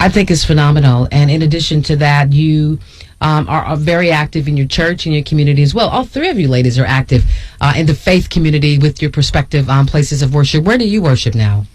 I think it's phenomenal. And in addition to that, you are very active in your church and your community as well. All three of you ladies are active in the faith community with your respective places of worship. Where do you worship now?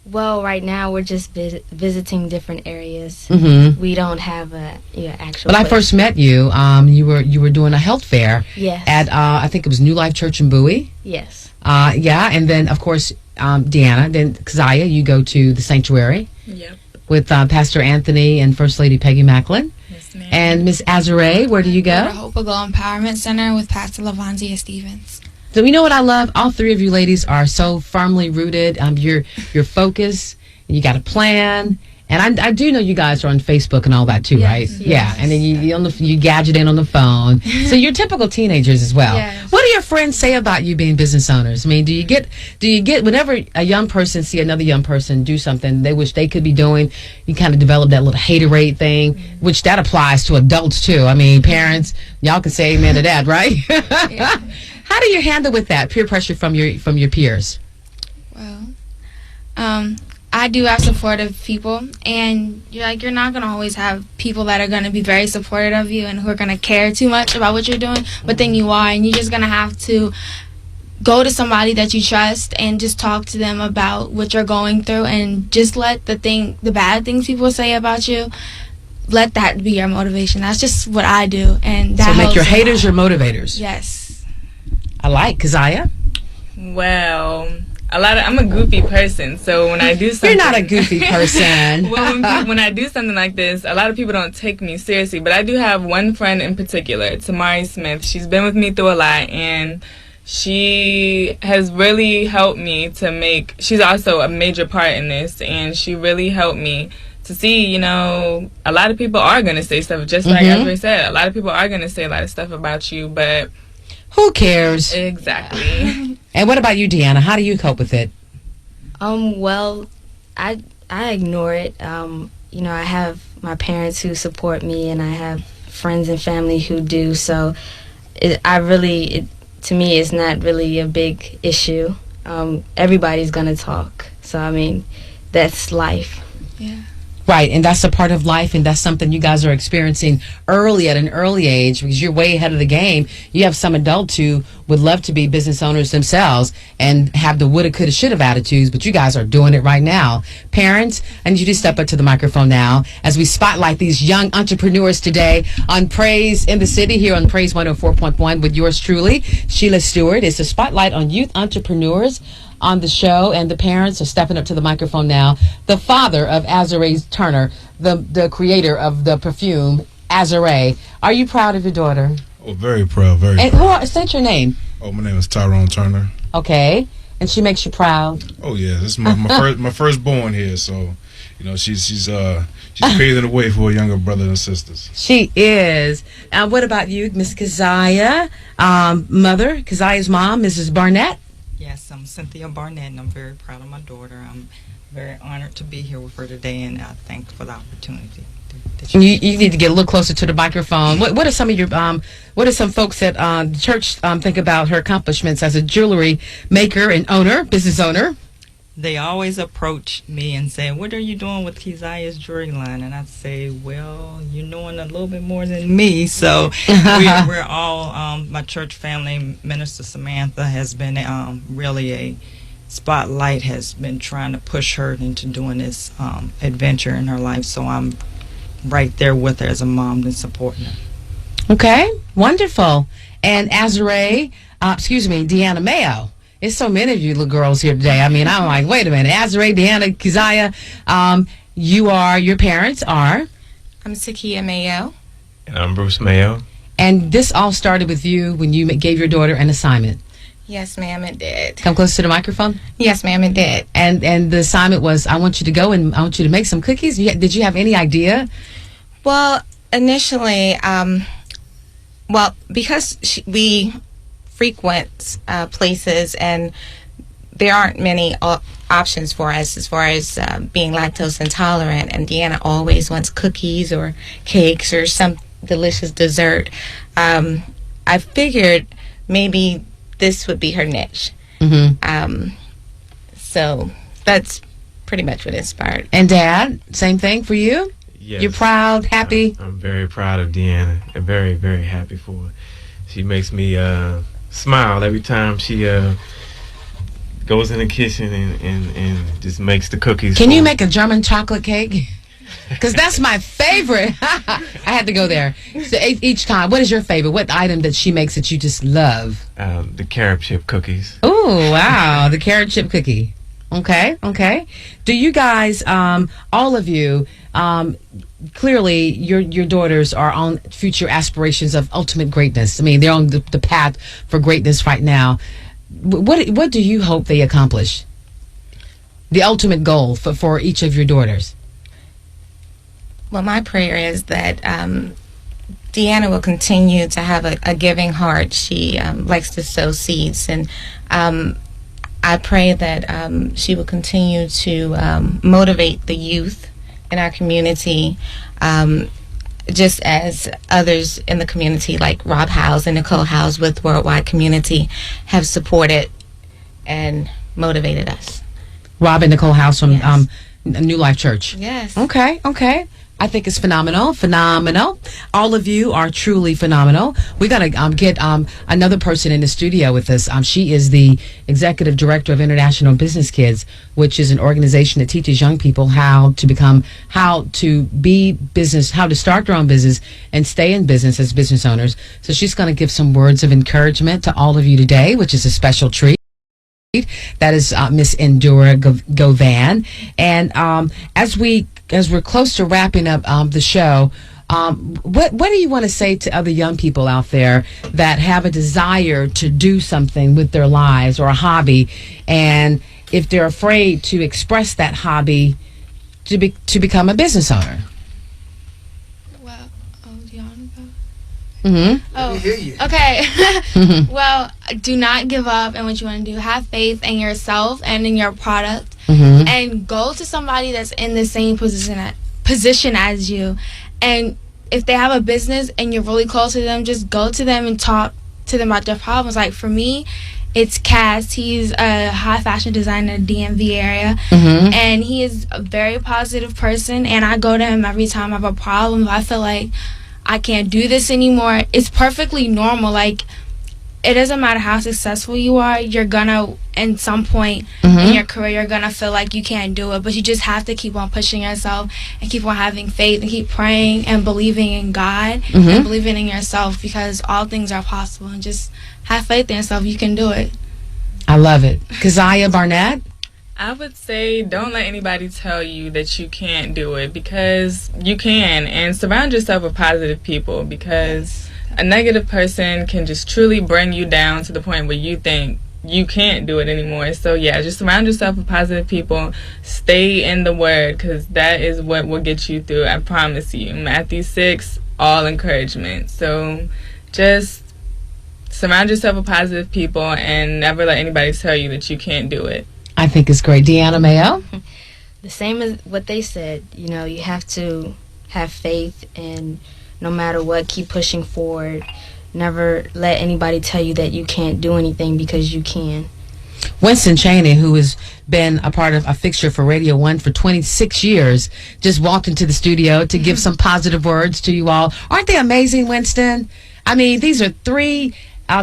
Well, right now we're just visiting different areas. Mm-hmm. We don't have a actual. When I first met you, you were doing a health fair. Yes. At I think it was New Life Church in Bowie. Yes. Yeah, and then of course Deanna, then Keziah, you go to the sanctuary. Yep. With Pastor Anthony and First Lady Peggy Macklin. Yes, ma'am. And Miss Azure, where do you go? Hope Go Empowerment Center with Pastor Lavanzia Stevens. So you know what I love? All three of you ladies are so firmly rooted. You're focused. And you got a plan. And I do know you guys are on Facebook and all that too, yes, right? yes. Yeah. And then you gadget in on the phone. So you're typical teenagers as well. Yes. What do your friends say about you being business owners? I mean, do you get whenever a young person see another young person do something they wish they could be doing, you kind of develop that little haterade thing, which that applies to adults too. I mean, parents, y'all can say amen to that, right? Yeah. How do you handle with that peer pressure from your peers? Well, I do have supportive people, and you're not going to always have people that are going to be very supportive of you and who are going to care too much about what you're doing, but then you are, and you're just going to have to go to somebody that you trust and just talk to them about what you're going through, and just let the bad things people say about you, let that be your motivation. That's just what I do, and that so make helps your a haters lot. your motivators. Yes. I like Keziah. Well, I'm a goofy person, so when I do something... You're not a goofy person. Well, when I do something like this, a lot of people don't take me seriously, but I do have one friend in particular, Tamari Smith. She's been with me through a lot, and she has really helped me she's also a major part in this, and she really helped me to see, a lot of people are going to say stuff, just like Azure said. A lot of people are going to say a lot of stuff about you, but... Who cares? Exactly. And what about you, Deanna? How do you cope with it? Well, I ignore it. I have my parents who support me, and I have friends and family who do. So, to me, it's not really a big issue. Everybody's gonna talk. So, I mean, that's life. Yeah. Right, and that's a part of life, and that's something you guys are experiencing early at an early age because you're way ahead of the game. You have some adults who would love to be business owners themselves and have the woulda, coulda, shoulda attitudes, but you guys are doing it right now. Parents, I need you to step up to the microphone now as we spotlight these young entrepreneurs today on Praise in the City here on Praise 104.1 with yours truly, Sheila Stewart. It's a spotlight on youth entrepreneurs on the show, and the parents are stepping up to the microphone now. The father of Azure Turner, the creator of the perfume Azure. Are you proud of your daughter? Oh, very proud, very and proud. State your name. Oh, my name is Tyrone Turner. Okay, and she makes you proud. Oh yeah, this is my firstborn here, so she's paving the way for her younger brothers and sisters. She is. What about you, Miss Keziah? Keziah's mom, Mrs. Barnett. Yes, I'm Cynthia Barnett, and I'm very proud of my daughter. I'm very honored to be here with her today, and thank you for the opportunity. You need to get a little closer to the microphone. What are some of your what are some folks at the church think about her accomplishments as a jewelry maker and business owner? They always approach me and say, "What are you doing with Keziah's jewelry line?" And I say, "Well, you're knowing a little bit more than me." So we're all my church family. Minister Samantha has been really a spotlight, has been trying to push her into doing this adventure in her life. So I'm right there with her as a mom and supporting her. Okay, wonderful. And Azure, Deanna Mayo. It's so many of you little girls here today. I mean, I'm like, wait a minute. Azure, Deanna, Keziah, your parents are? I'm Shelia Mayo. And I'm Bruce Mayo. And this all started with you when you gave your daughter an assignment. Yes, ma'am, it did. Come close to the microphone. Yes, ma'am, it did. And the assignment was, I want you to go and I want you to make some cookies. Did you have any idea? Well, initially, because we frequent places and there aren't many options for us as far as being lactose intolerant, and Deanna always wants cookies or cakes or some delicious dessert. I figured maybe this would be her niche. Mm-hmm. So that's pretty much what inspired. And Dad, same thing for you? Yes. You're proud, happy? I'm very proud of Deanna and very, very happy for her. She makes me smile every time she goes in the kitchen and just makes the cookies. Can you make a German chocolate cake? Because that's my favorite. I had to go there. So each time, what is your favorite? What item that she makes that you just love? The carrot chip cookies. Oh, wow. The carrot chip cookie. Okay. Do you guys, all of you, clearly your daughters are on future aspirations of ultimate greatness. I mean, they're on the path for greatness right now. What do you hope they accomplish? The ultimate goal for each of your daughters? Well, my prayer is that Deanna will continue to have a giving heart. She likes to sow seeds, and I pray that she will continue to motivate the youth in our community, just as others in the community like Rob Howes and Nicole Howes with Worldwide Community have supported and motivated us. Rob and Nicole Howes from Yes. New Life Church. Yes. Okay. I think it's phenomenal. All of you are truly phenomenal. We got to get another person in the studio with us. She is the executive director of International Business Kids, which is an organization that teaches young people how to start their own business and stay in business as business owners. So she's going to give some words of encouragement to all of you today, which is a special treat. That is Miss Endura Govan. And as we're close to wrapping up the show, what do you want to say to other young people out there that have a desire to do something with their lives or a hobby, and if they're afraid to express that hobby to become a business owner? Well, do you want to go? Mm-hmm. Oh, okay. Well, do not give up in what you want to do. Have faith in yourself and in your product, and go to somebody that's in the same position as you. And if they have a business and you're really close to them, just go to them and talk to them about their problems. Like for me, it's Cass. He's a high fashion designer in the DMV area, and he is a very positive person. And I go to him every time I have a problem. If I feel like I can't do this anymore, it's perfectly normal. Like, it doesn't matter how successful you are, you're gonna, at some point in your career, you're gonna feel like you can't do it. But you just have to keep on pushing yourself and keep on having faith and keep praying and believing in God and believing in yourself, because all things are possible. And just have faith in yourself. You can do it. I love it. Kezie Barnett? I would say don't let anybody tell you that you can't do it, because you can. And surround yourself with positive people, because a negative person can just truly bring you down to the point where you think you can't do it anymore. So yeah, just surround yourself with positive people. Stay in the word, because that is what will get you through. I promise you. Matthew 6, all encouragement. So just surround yourself with positive people and never let anybody tell you that you can't do it. I think it's great. Deanna Mayo? The same as what they said. You know, you have to have faith, and no matter what, keep pushing forward. Never let anybody tell you that you can't do anything, because you can. Winston Chaney, who has been a fixture for Radio 1 for 26 years, just walked into the studio to give some positive words to you all. Aren't they amazing, Winston? I mean, these are three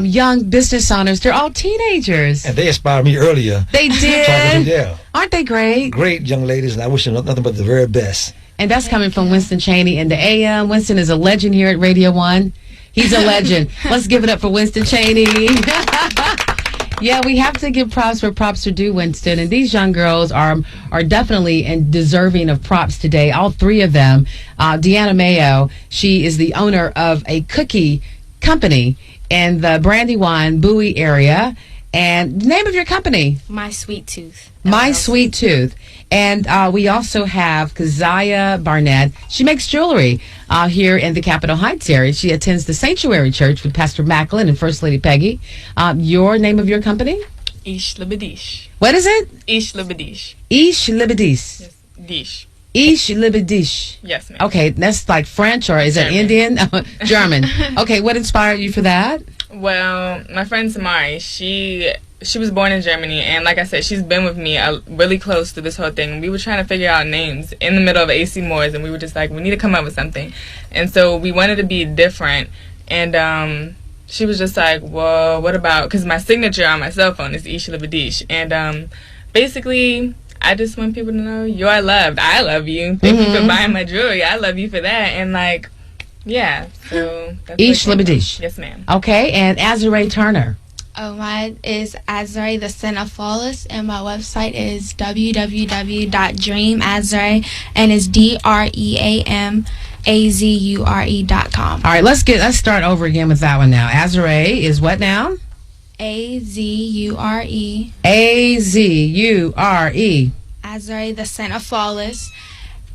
young business owners. They're all teenagers. And they inspired me earlier. They did? Yeah. Aren't they great? Great young ladies, and I wish them nothing but the very best. And that's coming from Winston Chaney in the AM. Winston is a legend here at Radio 1. He's a legend. Let's give it up for Winston Chaney. Yeah, we have to give props where props are due, Winston. And these young girls are definitely and deserving of props today. All three of them. Deanna Mayo, she is the owner of a cookie company in the Brandywine, Bowie area. And the name of your company? My Sweet Tooth. My Sweet Tooth. And we also have Kezie Barnett. She makes jewelry here in the Capitol Heights area. She attends the Sanctuary Church with Pastor Macklin and First Lady Peggy. Your name of your company? Ish Libedish. What is it? Ish Libedish. Ish Libedish. Yes. Dish. Ish Libedish. Yes, ma'am. Okay, that's like French, or is that Indian? German. Okay, what inspired you for that? Well, my friend Tamari, she she was born in Germany, and like I said, she's been with me really close to this whole thing. We were trying to figure out names in the middle of AC Moore's, and we were just like, we need to come up with something. And so we wanted to be different, and she was just like, well, what about, because my signature on my cell phone is Sheila Stewart, and basically, I just want people to know you are loved. I love you. Thank you for buying my jewelry. I love you for that. And like, yeah, so that's Sheila Stewart. Yes, ma'am. Okay, and Azure Turner. Oh, mine is Azure, the Sin of Flawless, and my website is www.dreamazure, and it's DreamAzure.com. All right, let's start over again with that one now. Azure is what now? Azure. Azure. Azure, the Sin of Flawless,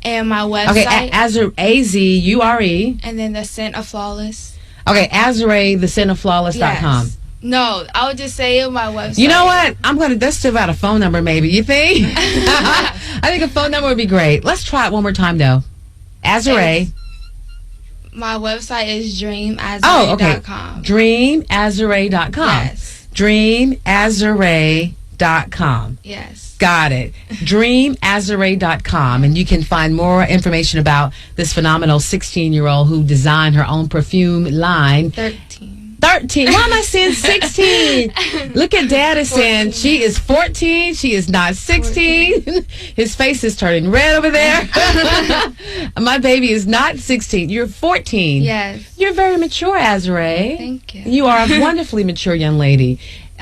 and my website. Okay, Azure, Azure. And then the Sin of Flawless. Okay, Azure, the Sin of Flawless.com. Yes. No, I would just say my website. You know what? Let's still out a phone number, maybe. You think? I think a phone number would be great. Let's try it one more time, though. Azure. My website is dreamazure.com. Oh, okay. Dreamazure.com. Yes. Dreamazure.com. Yes. Got it. Dreamazure.com. And you can find more information about this phenomenal 16-year-old who designed her own perfume line. 13. Why am I saying 16? Look at Dad is saying she is 14. She is not 16. His face is turning red over there. My baby is not 16. You're 14. Yes. You're very mature, Azure. Thank you. You are a wonderfully mature young lady.